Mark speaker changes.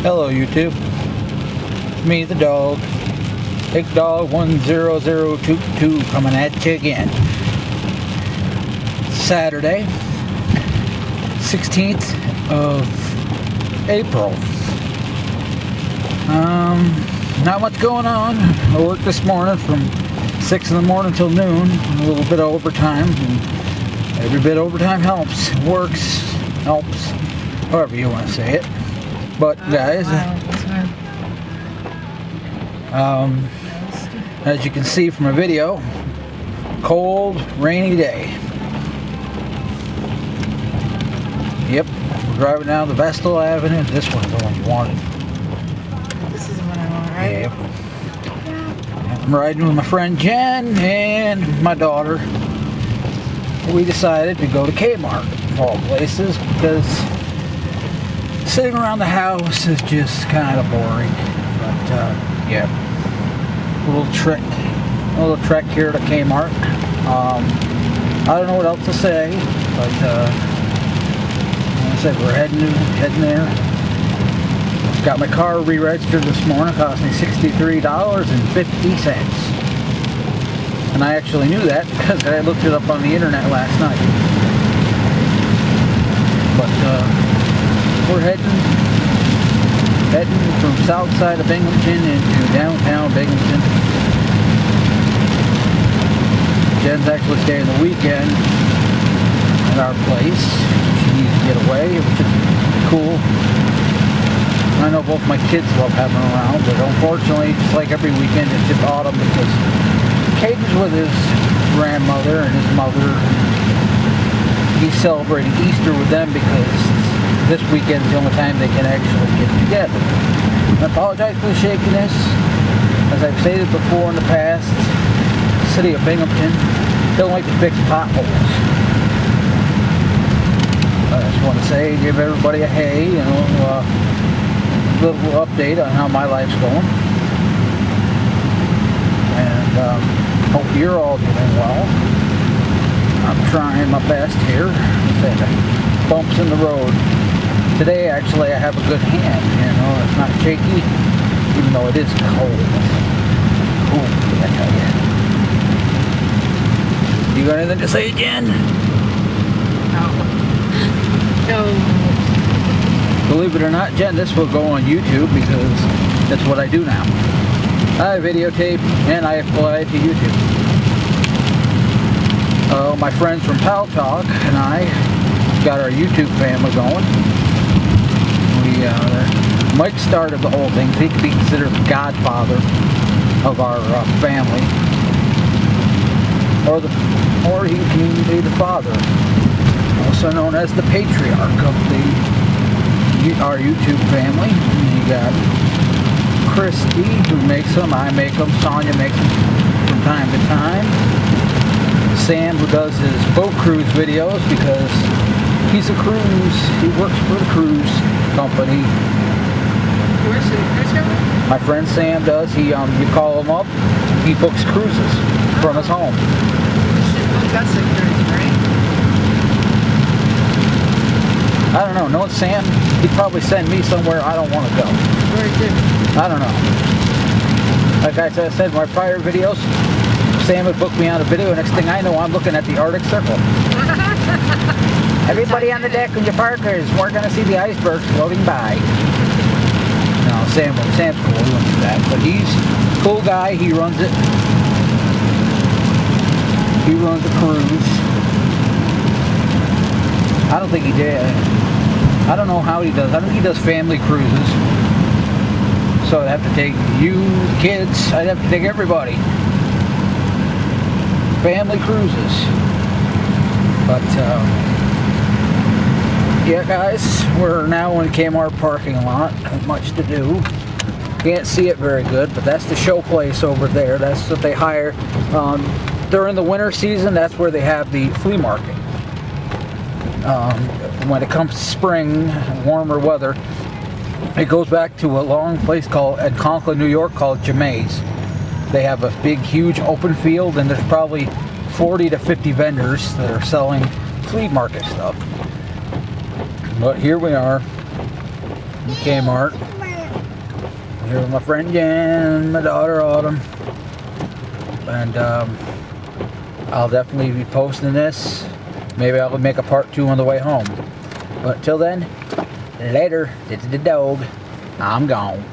Speaker 1: Hello YouTube, me the dog, Big Dog 10022 coming at you again. Saturday, 16th of April. Not much going on. I worked this morning from 6 in the morning till noon, a little bit of overtime, and every bit of overtime helps, works, helps, however you want to say it. But guys, as you can see from a video, cold, rainy day. Yep, we're driving down the Vestal Avenue. This one's the one you wanted.
Speaker 2: This is the one I want, right?
Speaker 1: Yep. I'm riding with my friend Jen and my daughter. We decided to go to Kmart, of all places, because sitting around the house is just kind of boring. But yeah, a little trek here to Kmart. I don't know what else to say, but like I said, we're heading there. Got my car re-registered this morning. It cost me $63.50. And I actually knew that because I looked it up on the internet last night. But we're heading from south side of Binghamton into downtown Binghamton. Jen's actually staying the weekend at our place. She needs to get away, which is cool. I know both my kids love having her around, but unfortunately, just like every weekend, it's just autumn because Caden's with his grandmother and his mother. He's celebrating Easter with them because this weekend's the only time they can actually get together. I apologize for the shakiness. As I've stated before in the past, the city of Binghamton don't like to fix potholes. I just want to say, give everybody a hey, little update on how my life's going. And hope you're all doing well. I'm trying my best here. Bumps in the road. Today, actually, I have a good hand. It's not shaky, even though it is cold. Cool, I tell you. You got anything to say, Jen?
Speaker 2: No.
Speaker 1: Believe it or not, Jen, this will go on YouTube because that's what I do now. I videotape and I apply to YouTube. My friends from Pal Talk and I got our YouTube family going. Mike started the whole thing. He could be considered the godfather of our family, or he can even be the father, also known as the patriarch of our YouTube family. You got Christy, who makes them. I make them. Sonia makes them from time to time. Sam, who does his boat cruise videos because he's a cruise. He works for the cruise company.
Speaker 2: Who works for the cruise company?
Speaker 1: My friend Sam does. You call him up. He books cruises from his home.
Speaker 2: That's a cruise, right?
Speaker 1: I don't know. Knowing Sam, he'd probably send me somewhere I don't want to go.
Speaker 2: Where to?
Speaker 1: I don't know. Like I said in my prior videos, Sam would book me on a video, and next thing I know, I'm looking at the Arctic Circle. Everybody on the deck when you parkers, we're going to see the icebergs floating by. No, Sam's cool. He wouldn't do that. But he's a cool guy. He runs it. He runs the cruise. I don't think he did. I don't know how he does. I think he does family cruises. So I'd have to take you, the kids. I'd have to take everybody. Family cruises. But, yeah, guys, we're now in Kmart parking lot. Not much to do. Can't see it very good, but that's the show place over there. That's what they hire. During the winter season, that's where they have the flea market. When it comes to spring, warmer weather, it goes back to a long place called at Conklin, New York, called Jemais. They have a big, huge open field, and there's probably 40 to 50 vendors that are selling flea market stuff. But here we are in Kmart. Here with my friend Jen, my daughter Autumn. And I'll definitely be posting this. Maybe I'll make a part 2 on the way home. But till then, later. It's the dog. I'm gone.